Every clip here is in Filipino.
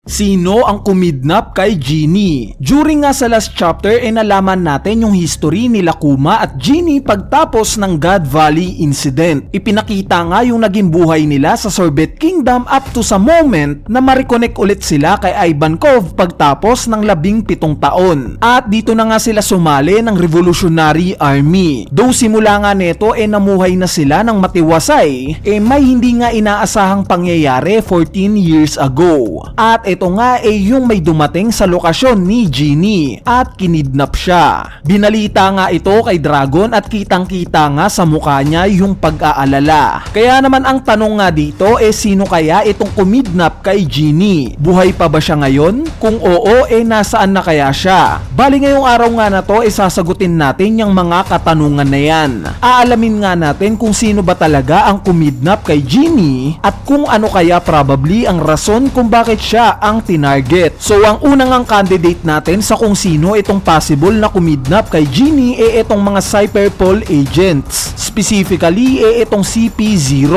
Sino ang kumidnap kay Genie? During nga sa last chapter nalaman natin yung history nila Kuma at Genie pagtapos ng God Valley incident. Ipinakita nga yung naging buhay nila sa Sorbet Kingdom up to sa moment na ma-reconnect ulit sila kay Ivankov pagtapos ng 17 taon. At dito na nga sila sumali ng Revolutionary Army. Though simula nga neto namuhay na sila ng matiwasay, may hindi nga inaasahang pangyayari 14 years ago. At ito nga yung may dumating sa lokasyon ni Genie at kinidnap siya. Binalita nga ito kay Dragon at kitang-kita nga sa mukha niya yung pag-aalala. Kaya naman ang tanong nga dito sino kaya itong kumidnap kay Genie? Buhay pa ba siya ngayon? Kung oo, nasaan na kaya siya? Bali ngayong araw nga na to sasagutin natin yung mga katanungan na yan. Aalamin nga natin kung sino ba talaga ang kumidnap kay Genie at kung ano kaya probably ang rason kung bakit siya ang tinarget. So ang unang ang candidate natin sa kung sino itong possible na kumidnap kay Genie itong mga Cyberpol agents. Specifically itong CP0.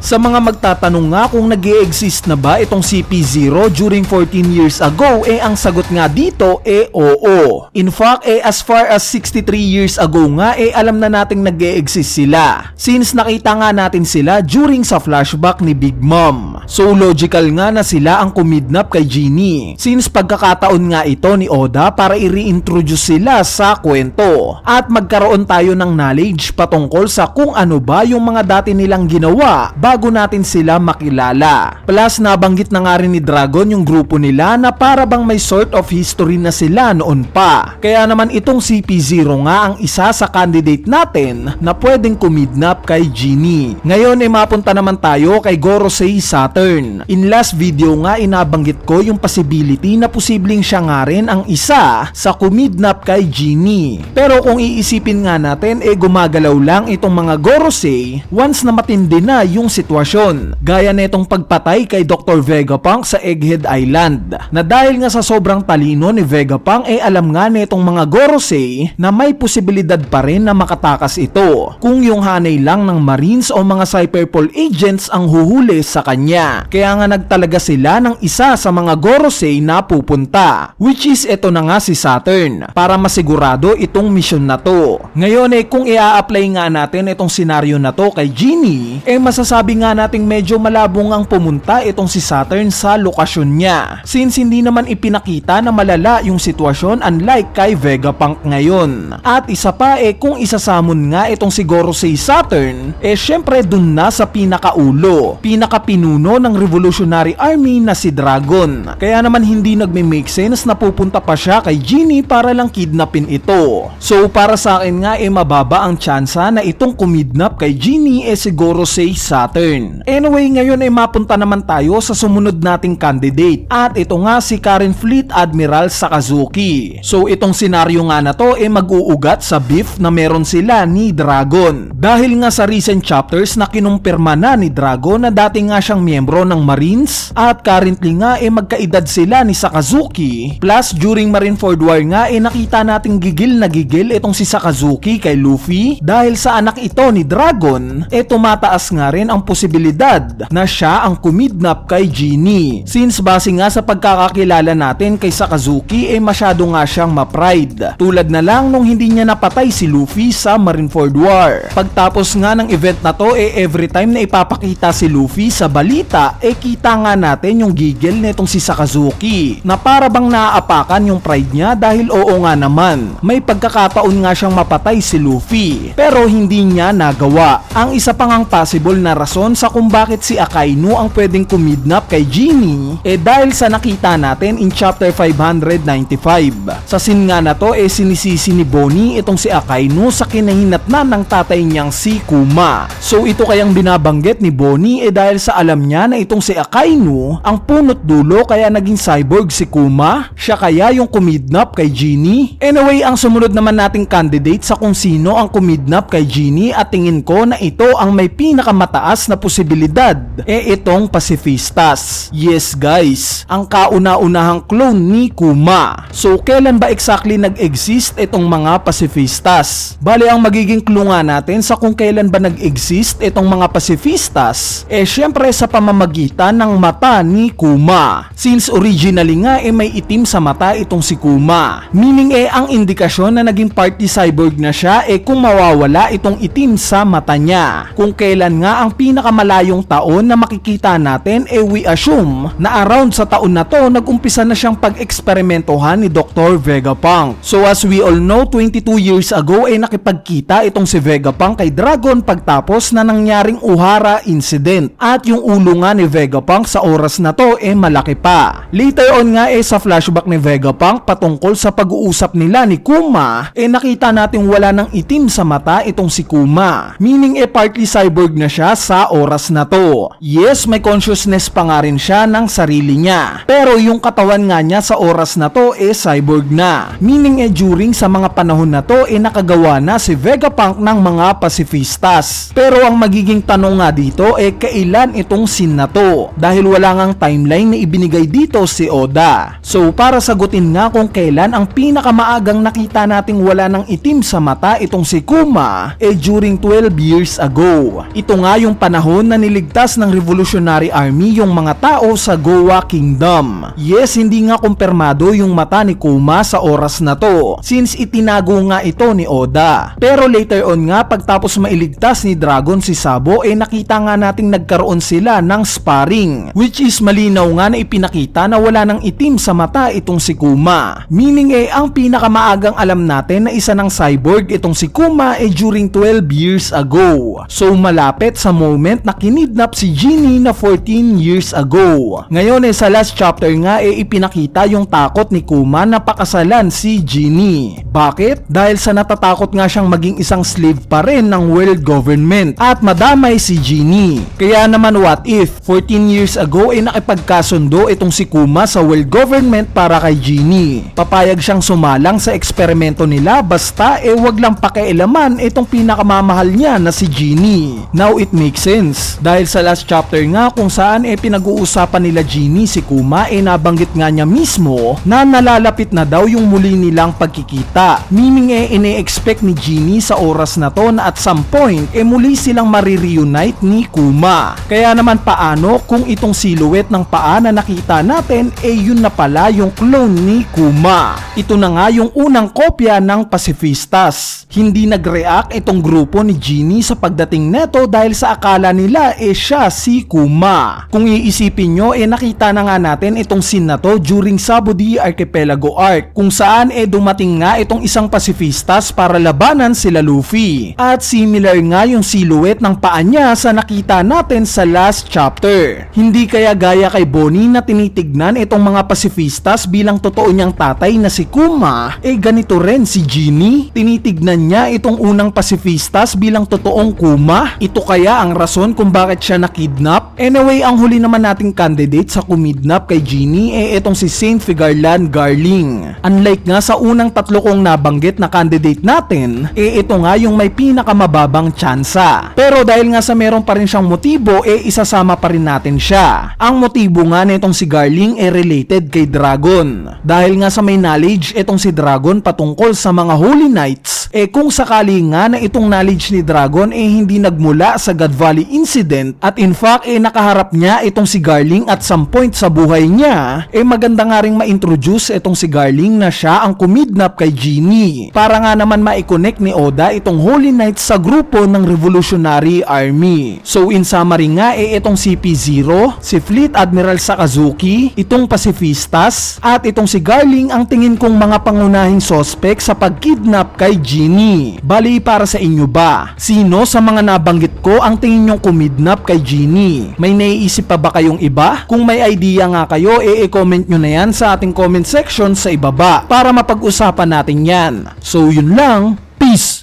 Sa mga magtatanong nga kung nag-e-exist na ba itong CP0 during 14 years ago ang sagot nga dito oo. In fact as far as 63 years ago nga alam na nating nag-e-exist sila. Since nakita nga natin sila during sa flashback ni Big Mom. So logical nga na sila ang kumidnap kay Genie. Since pagkakataon nga ito ni Oda para i-reintroduce sila sa kwento at magkaroon tayo ng knowledge patungkol sa kung ano ba yung mga dati nilang ginawa bago natin sila makilala. Plus nabanggit na nga rin ni Dragon yung grupo nila na para bang may sort of history na sila noon pa. Kaya naman itong CP0 nga ang isa sa candidate natin na pwedeng kumidnap kay Genie. Ngayon mapunta naman tayo kay Gorosei Saturn. In last video nga inabanggit ko yung possibility na posibleng siya nga rin ang isa sa kumidnap kay Genie. Pero kung iisipin nga natin gumagalaw lang itong mga Gorosei once na matindi na yung sitwasyon. Gaya na itong pagpatay kay Dr. Vegapunk sa Egghead Island. Na dahil nga sa sobrang talino ni Vegapunk alam nga na itong mga Gorosei na may posibilidad pa rin na makatakas ito kung yung hanay lang ng Marines o mga Cyberpol agents ang huhuli sa kanya. Kaya nga nagtalaga sila ng isa sa mga Gorosei na pupunta, which is ito na nga si Saturn para masigurado itong mission na to. Ngayon kung i-a-apply nga natin itong senaryo na to kay Genie masasabi nga nating medyo malabong ang pumunta itong si Saturn sa lokasyon niya since hindi naman ipinakita na malala yung sitwasyon unlike kay Vegapunk ngayon. At isa pa kung isasamon nga itong si Gorosei Saturn syempre dun na sa pinakaulo, pinakapinuno ng Revolutionary Army na si Dragon. Kaya naman hindi nagme-make sense na pupunta pa siya kay Genie para lang kidnapin ito. So para sa akin nga mababa ang tsansa na itong kumidnap kay Genie si Gorosei Saturn. Anyway ngayon mapunta naman tayo sa sumunod nating candidate at ito nga si Current Fleet Admiral Sakazuki. So itong senaryo nga na to mag-uugat sa beef na meron sila ni Dragon. Dahil nga sa recent chapters na kinumpirma na ni Dragon na dati nga siyang miyembro ng Marines at currently nga magkaedad sila ni Sakazuki. Plus during Marineford War nga nakita nating gigil na gigil itong si Sakazuki kay Luffy dahil sa anak ito ni Dragon tumataas nga rin ang posibilidad na siya ang kumidnap kay Genie. Since base nga sa pagkakakilala natin kay Sakazuki masyado nga siyang ma-pride. Tulad na lang nung hindi niya napatay si Luffy sa Marineford War. Pagtapos nga ng event na to every time na ipapakita si Luffy sa balita kita nga natin yung gigil nitong si Sakazuki na para bang naaapakan yung pride niya dahil oo nga naman may pagkakataon nga siyang mapatay si Luffy pero hindi niya nagawa. Ang isa pang ang possible na rason sa kung bakit si Akainu ang pwedeng kumidnap kay Genie dahil sa nakita natin in chapter 595. Sa scene nga na to sinisisi ni Bonnie itong si Akainu sa kinahinatnan ng tatay niyang si Kuma. So ito kayang binabanggit ni Bonnie dahil sa alam niya na itong si Akainu ang punot dulo kaya naging cyborg si Kuma. Siya kaya yung kumidnap kay Genie? Anyway, ang sumunod naman nating candidate sa kung sino ang kumidnap kay Genie at tingin ko na ito ang may pinakamataas na posibilidad itong Pacifistas. Yes guys, ang kauna-unahang clone ni Kuma. So kailan ba exactly nag-exist itong mga Pacifistas? Bali ang magiging clue nga natin sa kung kailan ba nag-exist itong mga Pacifistas syempre sa pamamagitan ng mata ni Kuma. Kuma. Since originally nga may itim sa mata itong si Kuma. Meaning ang indikasyon na naging party cyborg na siya kung mawawala itong itim sa mata niya. Kung kailan nga ang pinakamalayong taon na makikita natin we assume na around sa taon na to nag-umpisa na siyang pag-eksperimentohan ni Dr. Vegapunk. So as we all know, 22 years ago nakipagkita itong si Vegapunk kay Dragon pagtapos na nangyaring Uhara incident. At yung ulo nga ni Vegapunk sa oras na to malaki pa. Later on nga sa flashback ni Vegapunk patungkol sa pag-uusap nila ni Kuma nakita natin wala ng itim sa mata itong si Kuma. Meaning partly cyborg na siya sa oras na to. Yes, may consciousness pa nga rin siya ng sarili niya. Pero yung katawan nga niya sa oras na to cyborg na. Meaning during sa mga panahon na to nakagawa na si Vegapunk ng mga pacifistas. Pero ang magiging tanong nga dito kailan itong scene na to? Dahil wala ngang timeline na ibinigay dito si Oda. So para sagutin nga kung kailan ang pinakamaagang nakita nating wala ng itim sa mata itong si Kuma during 12 years ago. Ito nga yung panahon na niligtas ng Revolutionary Army yung mga tao sa Gowa Kingdom. Yes, hindi nga kumpirmado yung mata ni Kuma sa oras na to since itinago nga ito ni Oda. Pero later on nga pagtapos mailigtas ni Dragon si Sabo nakita nga nating nagkaroon sila ng sparring, which is malinaw nga na ipinakita na wala ng itim sa mata itong si Kuma. Meaning ang pinakamaagang alam natin na isa ng cyborg itong si Kuma during 12 years ago. So malapit sa moment na kinidnap si Genie na 14 years ago. Ngayon sa last chapter nga ipinakita yung takot ni Kuma na pakasalan si Genie. Bakit? Dahil sa natatakot nga siyang maging isang slave pa rin ng world government at madamay si Genie. Kaya naman what if 14 years ago nakipagkasundo itong si Kuma sa world government para kay Genie. Papayag siyang sumalang sa eksperimento nila basta wag lang pakialaman itong pinakamamahal niya na si Genie. Now it makes sense. Dahil sa last chapter nga kung saan pinag-uusapan nila Genie si Kuma nabanggit nga niya mismo na nalalapit na daw yung muli nilang pagkikita. Meaning ine-expect ni Genie sa oras na to na at some point muli silang marireunite ni Kuma. Kaya naman paano kung itong silhouette ng paa na nakita natin yun na pala yung clone ni Kuma. Ito na nga yung unang kopya ng pacifistas. Hindi nag-react itong grupo ni Genie sa pagdating neto dahil sa akala nila siya si Kuma. Kung iisipin nyo nakita na nga natin itong scene na to during Sabudi Archipelago Arc kung saan dumating nga itong isang pacifistas para labanan sila Luffy. At similar nga yung silhouette ng paa niya sa nakita natin sa last chapter. Hindi kaya gaya kay Bonnie na tinitignan itong mga pacifistas bilang totoo niyang tatay na si Kuma, ganito rin si Genie. Tinitignan niya itong unang pacifistas bilang totoong Kuma. Ito kaya ang rason kung bakit siya nakidnap? Anyway, ang huli naman nating candidate sa kumidnap kay Genie itong si Saint Figarland Garling. Unlike nga sa unang tatlo kong nabanggit na candidate natin, ito nga yung may pinakamababang tsansa. Pero dahil nga sa meron pa rin siyang motibo, isasama pa rin natin siya. Ang motibo nga nitong si Garling related kay Dragon. Dahil nga sa may knowledge itong si Dragon patungkol sa mga Holy Knights, kung sakali nga na itong knowledge ni Dragon hindi nagmula sa God Valley incident at in fact nakaharap niya itong si Garling at some point sa buhay niya, maganda nga ring ma-introduce itong si Garling na siya ang kumidnap kay Genie para nga naman ma-connect ni Oda itong Holy Knights sa grupo ng Revolutionary Army. So in summary nga itong CP0, si Fleet Admiral Sakazuki, itong pacifistas at itong si Garling ang tingin kong mga pangunahing suspect sa pagkidnap kay Genie. Bali para sa inyo ba? Sino sa mga nabanggit ko ang tingin nyong kumidnap kay Genie? May naiisip pa ba kayong iba? Kung may idea nga kayo, i-comment nyo na yan sa ating comment section sa ibaba para mapag-usapan natin yan. So yun lang, peace!